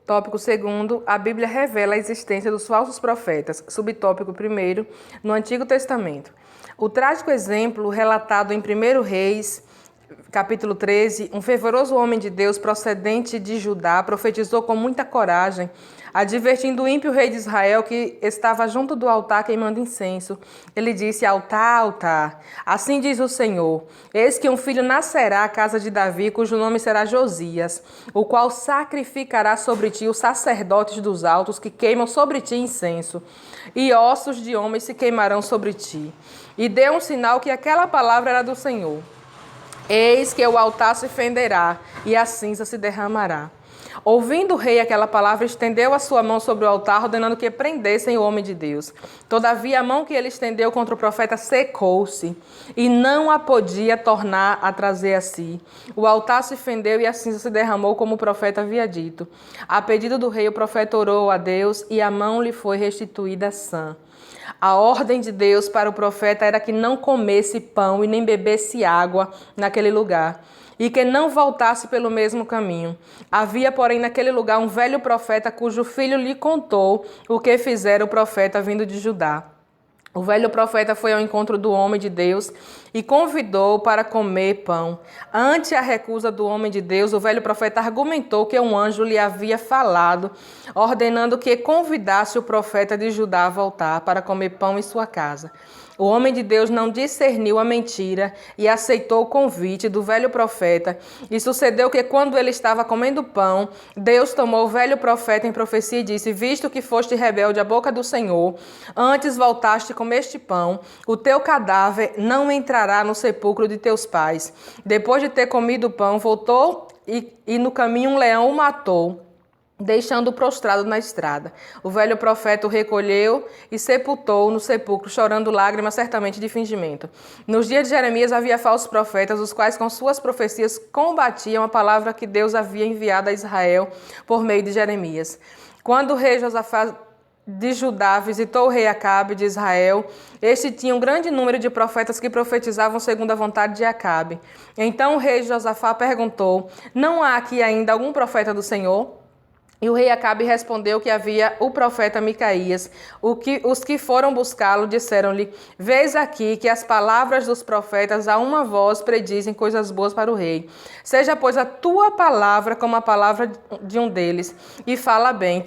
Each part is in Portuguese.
Tópico segundo, a Bíblia revela a existência dos falsos profetas. Subtópico primeiro, no Antigo Testamento. O trágico exemplo relatado em 1 Reis, capítulo 13, um fervoroso homem de Deus procedente de Judá profetizou com muita coragem, advertindo o ímpio rei de Israel que estava junto do altar queimando incenso. Ele disse: altar, altar, assim diz o Senhor, eis que um filho nascerá à casa de Davi, cujo nome será Josias, o qual sacrificará sobre ti os sacerdotes dos altos que queimam sobre ti incenso, e ossos de homens se queimarão sobre ti. E deu um sinal que aquela palavra era do Senhor. Eis que o altar se fenderá e a cinza se derramará. Ouvindo o rei aquela palavra, estendeu a sua mão sobre o altar, ordenando que prendessem o homem de Deus. Todavia, a mão que ele estendeu contra o profeta secou-se, e não a podia tornar a trazer a si. O altar se fendeu e a cinza se derramou, como o profeta havia dito. A pedido do rei, o profeta orou a Deus, e a mão lhe foi restituída sã. A ordem de Deus para o profeta era que não comesse pão e nem bebesse água naquele lugar, e que não voltasse pelo mesmo caminho. Havia, porém, naquele lugar um velho profeta cujo filho lhe contou o que fizera o profeta vindo de Judá. O velho profeta foi ao encontro do homem de Deus e convidou-o para comer pão. Ante a recusa do homem de Deus, o velho profeta argumentou que um anjo lhe havia falado, ordenando que convidasse o profeta de Judá a voltar para comer pão em sua casa. O homem de Deus não discerniu a mentira e aceitou o convite do velho profeta. E sucedeu que, quando ele estava comendo pão, Deus tomou o velho profeta em profecia e disse: visto que foste rebelde à boca do Senhor, antes voltaste e comeste pão, o teu cadáver não entrará no sepulcro de teus pais. Depois de ter comido o pão, voltou e no caminho um leão o matou, deixando-o prostrado na estrada. O velho profeta o recolheu e sepultou no sepulcro, chorando lágrimas certamente de fingimento. Nos dias de Jeremias havia falsos profetas, os quais com suas profecias combatiam a palavra que Deus havia enviado a Israel por meio de Jeremias. Quando o rei Josafá de Judá visitou o rei Acabe de Israel, este tinha um grande número de profetas que profetizavam segundo a vontade de Acabe. Então o rei Josafá perguntou: não há aqui ainda algum profeta do Senhor? E o rei Acabe respondeu que havia o profeta Micaías. Os que foram buscá-lo disseram-lhe: vês aqui que as palavras dos profetas a uma voz predizem coisas boas para o rei. Seja, pois, a tua palavra como a palavra de um deles, e fala bem.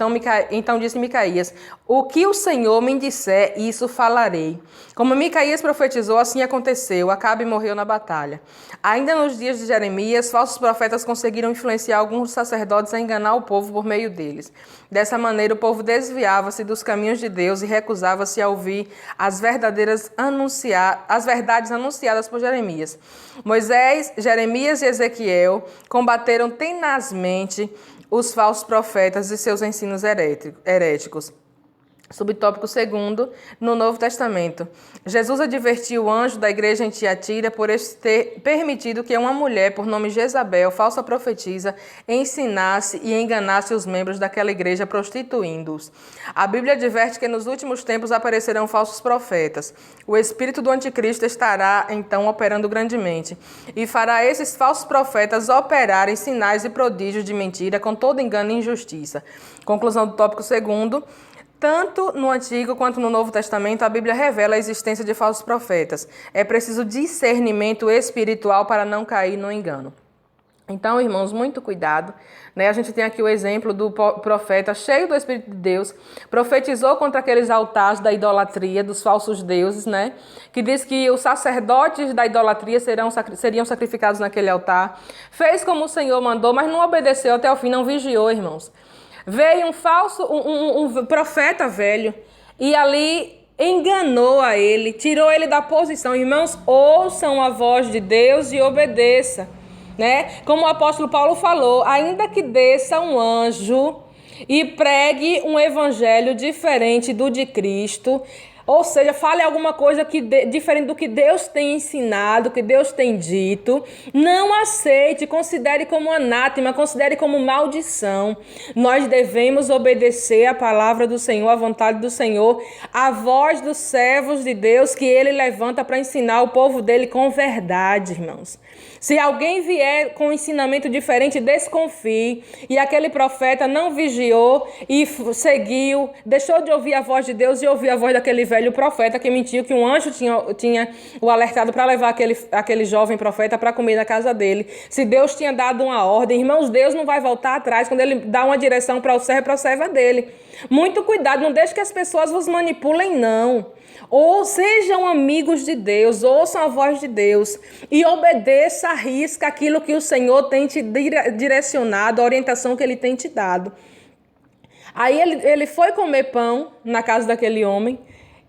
Então disse Micaías: o que o Senhor me disser, isso falarei. Como Micaías profetizou, assim aconteceu. Acabe morreu na batalha. Ainda nos dias de Jeremias, falsos profetas conseguiram influenciar alguns sacerdotes a enganar o povo por meio deles. Dessa maneira, o povo desviava-se dos caminhos de Deus e recusava-se a ouvir as verdades anunciadas por Jeremias. Moisés, Jeremias e Ezequiel combateram tenazmente os falsos profetas e seus ensinos heréticos. Subtópico segundo, no Novo Testamento. Jesus advertiu o anjo da igreja em Tiatira por ter permitido que uma mulher por nome Jezabel, falsa profetisa, ensinasse e enganasse os membros daquela igreja, prostituindo-os. A Bíblia adverte que nos últimos tempos aparecerão falsos profetas. O espírito do anticristo estará, então, operando grandemente e fará esses falsos profetas operarem sinais e prodígios de mentira com todo engano e injustiça. Conclusão do tópico segundo. Tanto no Antigo quanto no Novo Testamento, a Bíblia revela a existência de falsos profetas. É preciso discernimento espiritual para não cair no engano. Então, irmãos, muito cuidado, né? A gente tem aqui o exemplo do profeta cheio do Espírito de Deus, profetizou contra aqueles altares da idolatria, dos falsos deuses, né? Que diz que os sacerdotes da idolatria seriam sacrificados naquele altar. Fez como o Senhor mandou, mas não obedeceu até o fim, não vigiou, irmãos. Veio um profeta velho e ali enganou a ele, tirou ele da posição. Irmãos, ouçam a voz de Deus e obedeça, né? Como o apóstolo Paulo falou, ainda que desça um anjo e pregue um evangelho diferente do de Cristo, ou seja, fale alguma coisa diferente do que Deus tem ensinado, que Deus tem dito, não aceite, considere como anátema, considere como maldição. Nós devemos obedecer a palavra do Senhor, a vontade do Senhor, a voz dos servos de Deus que Ele levanta para ensinar o povo dele com verdade, irmãos. Se alguém vier com um ensinamento diferente, desconfie. E aquele profeta não vigiou e seguiu, deixou de ouvir a voz de Deus e ouviu a voz daquele velho profeta que mentiu que um anjo tinha o alertado para levar aquele jovem profeta para comer na casa dele. Se Deus tinha dado uma ordem, irmãos, Deus não vai voltar atrás quando ele dá uma direção para o servo e para a serva dele. Muito cuidado, não deixe que as pessoas vos manipulem, não. Ou sejam amigos de Deus, ouçam a voz de Deus e obedeça à risca aquilo que o Senhor tem te direcionado, a orientação que Ele tem te dado. Aí ele foi comer pão na casa daquele homem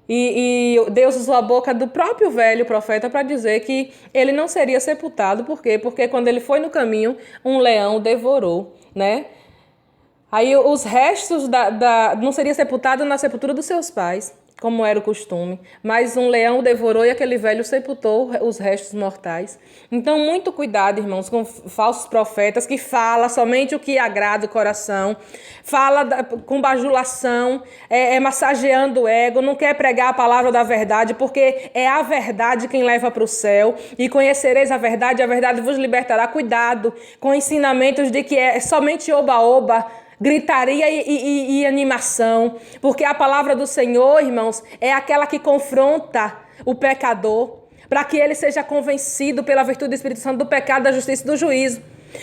e Deus usou a boca do próprio velho profeta para dizer que ele não seria sepultado. Por quê? Porque quando ele foi no caminho, um leão o devorou, né? Aí os restos não seria sepultado na sepultura dos seus pais, como era o costume, mas um leão o devorou e aquele velho sepultou os restos mortais. Então, muito cuidado, irmãos, com falsos profetas que falam somente o que agrada o coração, fala com bajulação, massageando o ego, não quer pregar a palavra da verdade, porque é a verdade quem leva para o céu, e conhecereis a verdade vos libertará. Cuidado com ensinamentos de que é somente oba-oba, gritaria e animação, porque a palavra do Senhor, irmãos, é aquela que confronta o pecador, para que ele seja convencido pela virtude do Espírito Santo do pecado, da justiça e do juízo.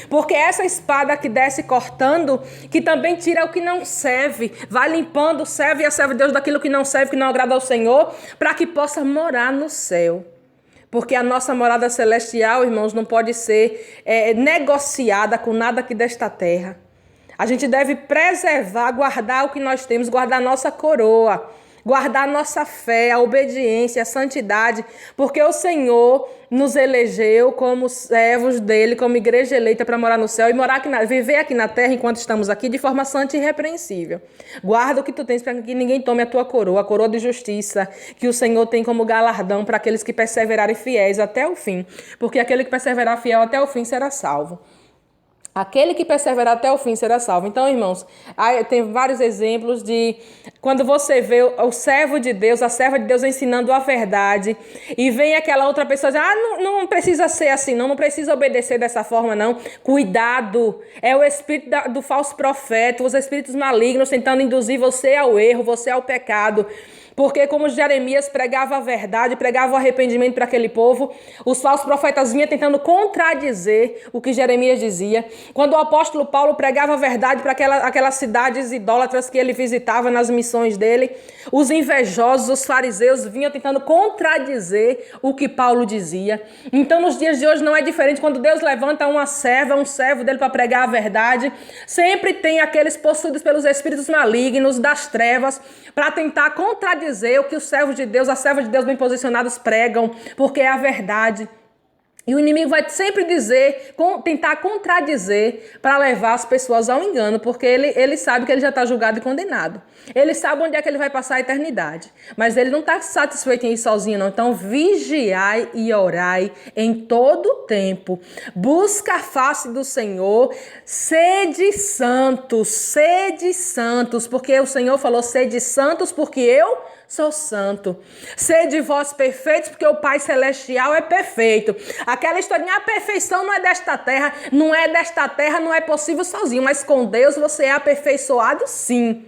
Porque essa espada que desce cortando, que também tira o que não serve, vai limpando o servo e a serva de Deus daquilo que não serve, que não agrada ao Senhor, para que possa morar no céu. Porque a nossa morada celestial, irmãos, não pode ser negociada com nada aqui desta terra. A gente deve preservar, guardar o que nós temos, guardar a nossa coroa, guardar a nossa fé, a obediência, a santidade, porque o Senhor nos elegeu como servos dele, como igreja eleita para morar no céu e viver aqui na terra enquanto estamos aqui de forma santa e irrepreensível. Guarda o que tu tens para que ninguém tome a tua coroa, a coroa de justiça, que o Senhor tem como galardão para aqueles que perseverarem fiéis até o fim, porque aquele que perseverar fiel até o fim será salvo. Aquele que perseverar até o fim será salvo. Então, irmãos, tem vários exemplos de quando você vê o servo de Deus, a serva de Deus ensinando a verdade, e vem aquela outra pessoa dizendo, não precisa ser assim, não precisa obedecer dessa forma, não. Cuidado, é o espírito do falso profeta, os espíritos malignos tentando induzir você ao erro, você ao pecado. Porque como Jeremias pregava a verdade, pregava o arrependimento para aquele povo, os falsos profetas vinham tentando contradizer o que Jeremias dizia. Quando o apóstolo Paulo pregava a verdade para aquelas cidades idólatras que ele visitava nas missões dele, os invejosos, os fariseus, vinham tentando contradizer o que Paulo dizia. Então, nos dias de hoje não é diferente. Quando Deus levanta uma serva, um servo dele para pregar a verdade, sempre tem aqueles possuídos pelos espíritos malignos das trevas para tentar contradizer o que os servos de Deus, as servas de Deus bem posicionados pregam, porque é a verdade. E o inimigo vai sempre tentar contradizer para levar as pessoas ao engano, porque ele sabe que ele já está julgado e condenado. Ele sabe onde é que ele vai passar a eternidade. Mas ele não está satisfeito em ir sozinho, não. Então, vigiai e orai em todo o tempo. Busca a face do Senhor. Sede santos, porque o Senhor falou, sede santos, porque eu sou santo. Sede vós perfeitos, porque o Pai Celestial é perfeito. Aquela historinha, a perfeição não é desta terra, não é possível sozinho, mas com Deus você é aperfeiçoado sim.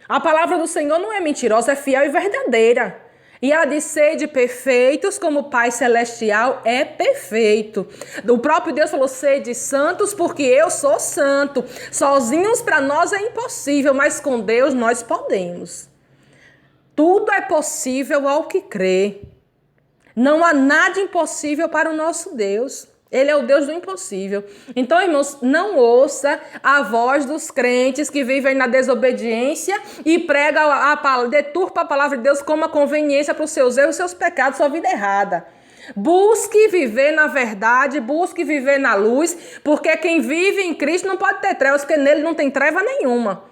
A palavra do Senhor não é mentirosa, é fiel e verdadeira. E ela diz, sede perfeitos como o Pai Celestial é perfeito. O próprio Deus falou, sede santos porque eu sou santo. Sozinhos para nós é impossível, mas com Deus nós podemos. Tudo é possível ao que crê. Não há nada impossível para o nosso Deus. Ele é o Deus do impossível. Então, irmãos, não ouça a voz dos crentes que vivem na desobediência e prega deturpa a palavra de Deus como a conveniência para os seus erros, seus pecados, sua vida errada. Busque viver na verdade, busque viver na luz, porque quem vive em Cristo não pode ter trevas, porque nele não tem treva nenhuma.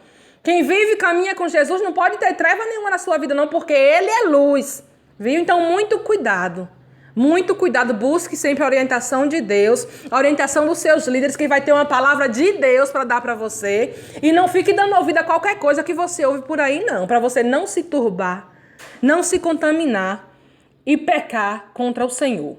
Quem vive e caminha com Jesus não pode ter treva nenhuma na sua vida, não, porque ele é luz. Viu? Então, muito cuidado. Muito cuidado, busque sempre a orientação de Deus, a orientação dos seus líderes, que vai ter uma palavra de Deus para dar para você. E não fique dando ouvido a qualquer coisa que você ouve por aí, não. Para você não se turbar, não se contaminar e pecar contra o Senhor.